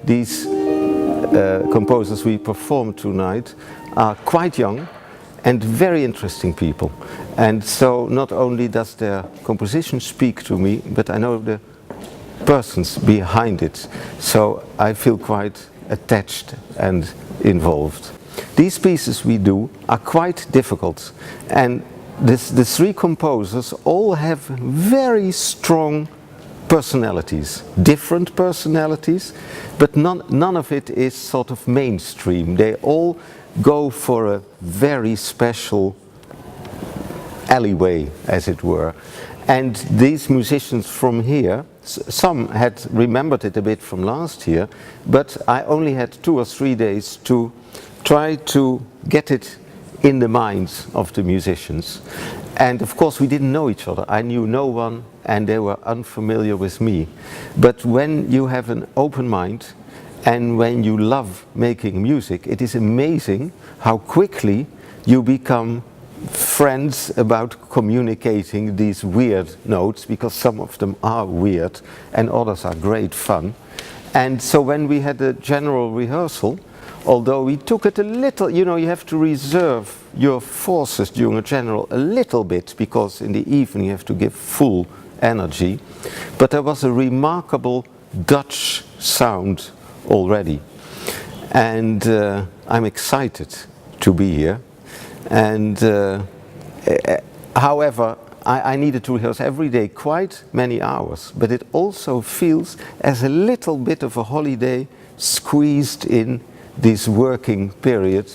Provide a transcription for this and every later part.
these composers we perform tonight are quite young and very interesting people. And so not only does their composition speak to me, but I know the persons behind it. So I feel quite attached and involved. These pieces we do are quite difficult, and the three composers all have very strong personalities, different personalities, but none of it is sort of mainstream. They all go for a very special alleyway, as it were. And these musicians from here, some had remembered it a bit from last year, but I only had 2 or 3 days to try to get it in the minds of the musicians. And of course we didn't know each other. I knew no one and they were unfamiliar with me. But when you have an open mind and when you love making music, it is amazing how quickly you become friends about communicating these weird notes, because some of them are weird and others are great fun. And so when we had a general rehearsal, although we took it a little, you know, you have to reserve your forces during a general a little bit, because in the evening you have to give full energy. But there was a remarkable Dutch sound already. And I'm excited to be here. And however, I needed to rehearse every day quite many hours, but it also feels as a little bit of a holiday squeezed in this working period.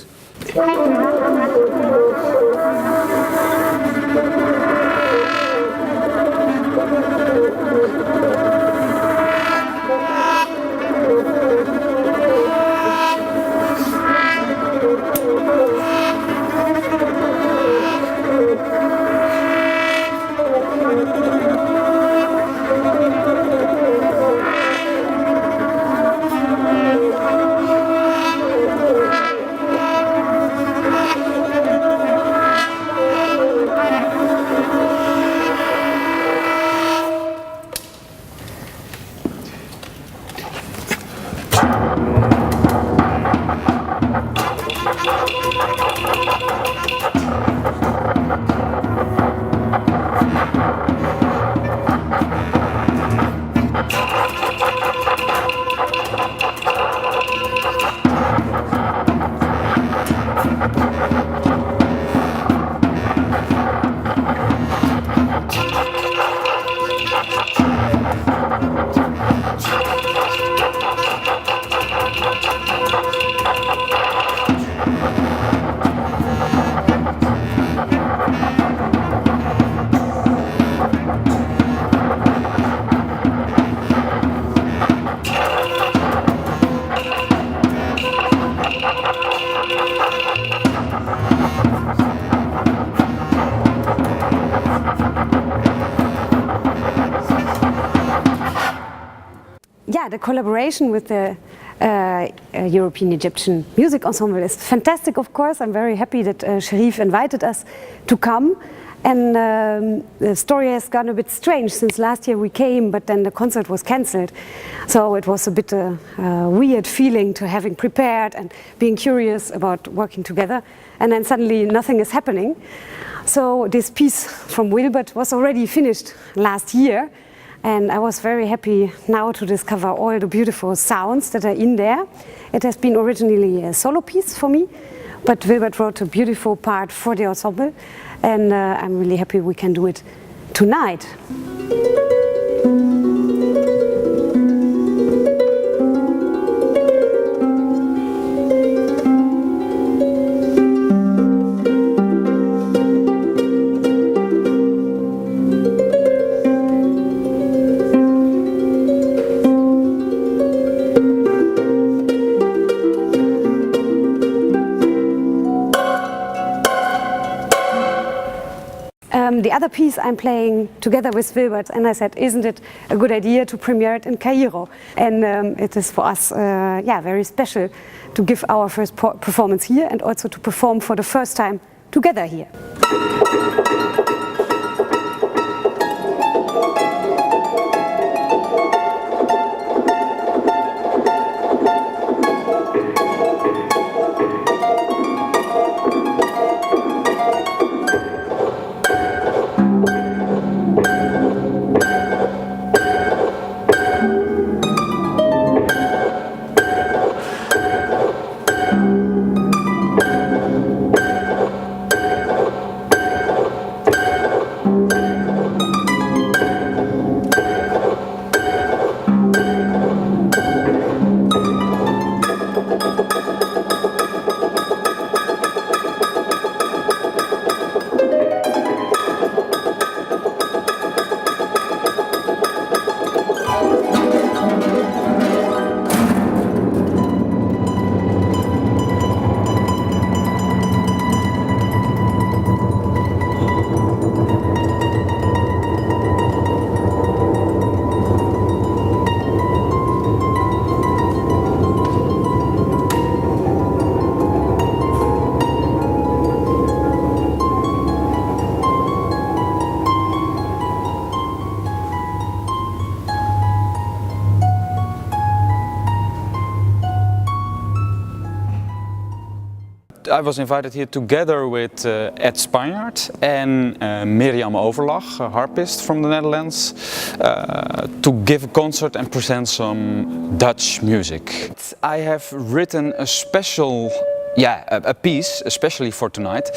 Yeah, the collaboration with the European Egyptian Music Ensemble is fantastic, of course. I'm very happy that Sharif invited us to come. And the story has gone a bit strange since last year we came, but then the concert was cancelled. So it was a bit a weird feeling to having prepared and being curious about working together. And then suddenly nothing is happening. So this piece from Wilbert was already finished last year. And I was very happy now to discover all the beautiful sounds that are in there. It has been originally a solo piece for me, but Wilbert wrote a beautiful part for the ensemble, and I'm really happy we can do it tonight. The other piece I'm playing together with Wilbert, and I said, isn't it a good idea to premiere it in Cairo? And it is for us very special to give our first performance here and also to perform for the first time together here. I was invited here together with Ed Spanjaard and Miriam Overlach, a harpist from the Netherlands, to give a concert and present some Dutch music. I have written a special a piece, especially for tonight,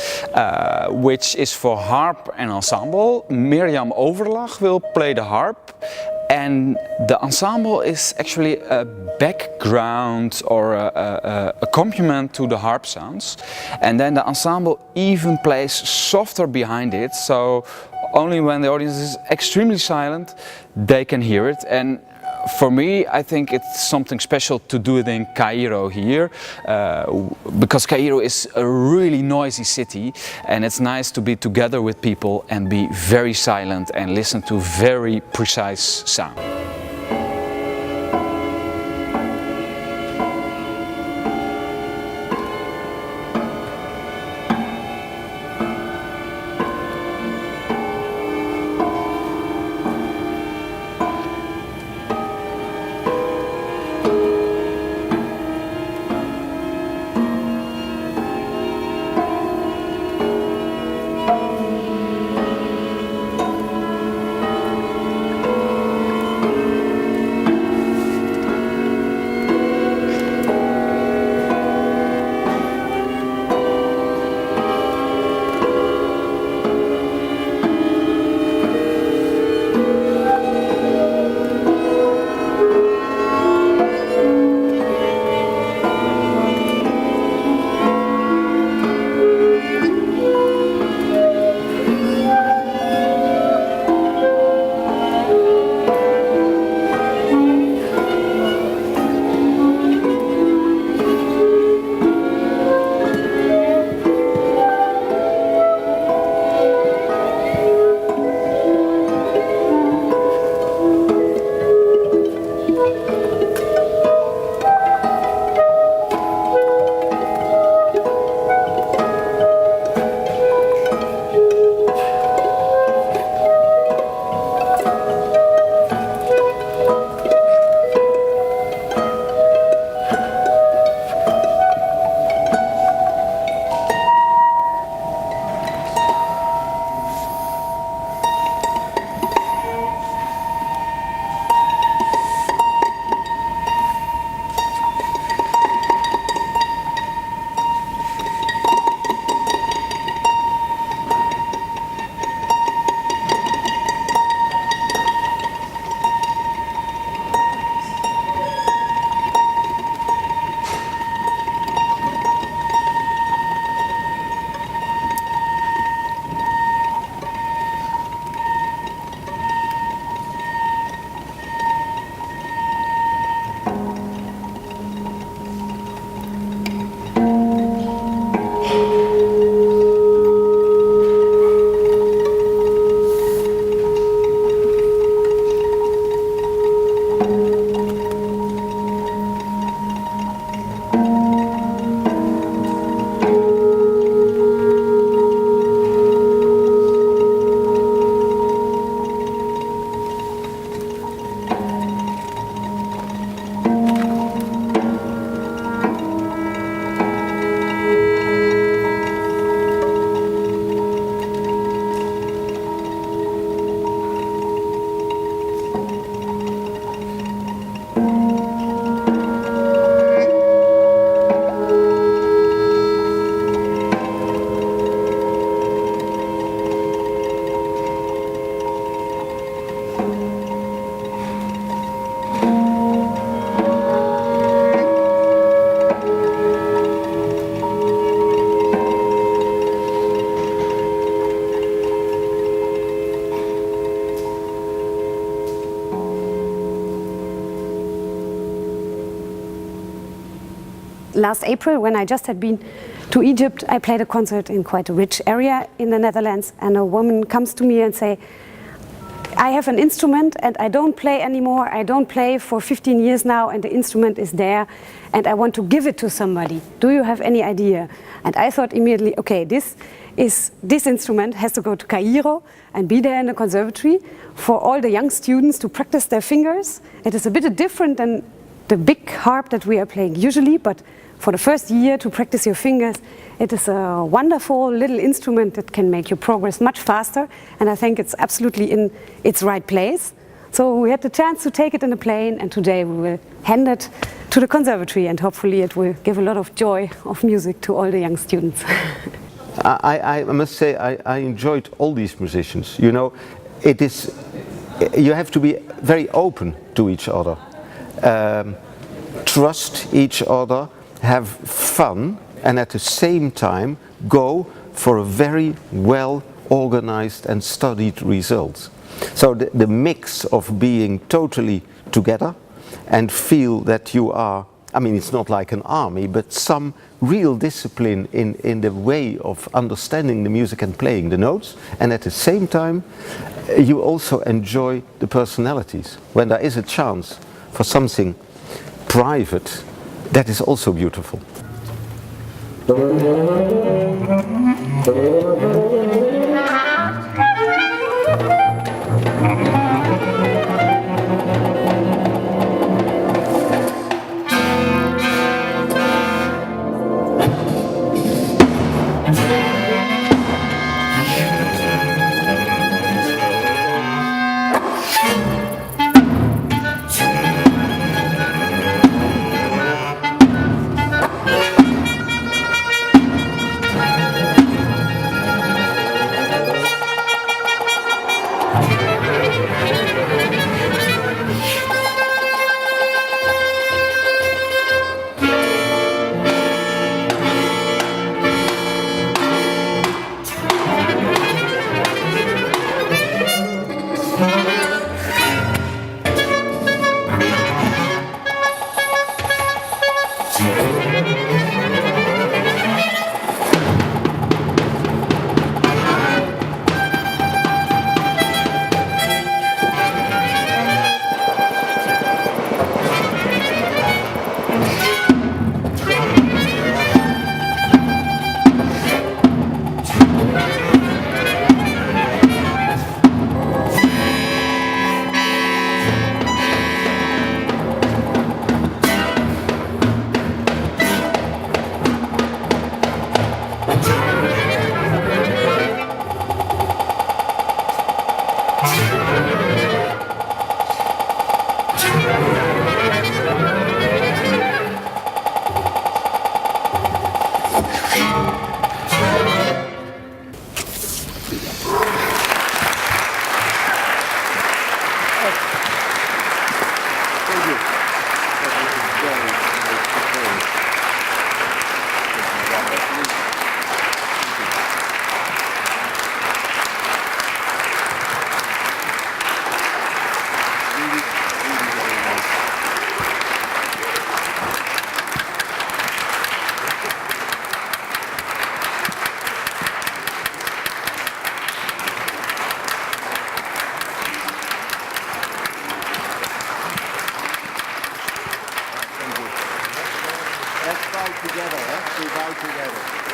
which is for harp and ensemble. Miriam Overlach will play the harp, and the ensemble is actually a background or a accompaniment to the harp sounds. And then the ensemble even plays softer behind it, so only when the audience is extremely silent, they can hear it. And for me, I think it's something special to do it in Cairo here, because Cairo is a really noisy city, and it's nice to be together with people and be very silent and listen to very precise sound. last April, when I just had been to Egypt, I played a concert in quite a rich area in the Netherlands, and a woman comes to me and say, I have an instrument and I don't play anymore. I don't play for 15 years now, and the instrument is there and I want to give it to somebody. Do you have any idea? And I thought immediately, okay, this instrument has to go to Cairo and be there in the conservatory for all the young students to practice their fingers. It is a bit different than the big harp that we are playing usually, but for the first year to practice your fingers. It is a wonderful little instrument that can make your progress much faster, and I think it's absolutely in its right place. So we had the chance to take it in a plane, and today we will hand it to the conservatory, and hopefully it will give a lot of joy of music to all the young students. I must say I enjoyed all these musicians. You know, you have to be very open to each other, trust each other, have fun, and at the same time go for a very well organized and studied result. So the mix of being totally together and feel that you are, I mean, it's not like an army, but some real discipline in the way of understanding the music and playing the notes, and at the same time you also enjoy the personalities. When there is a chance for something private, that is also beautiful. Let's bow together, we bow together.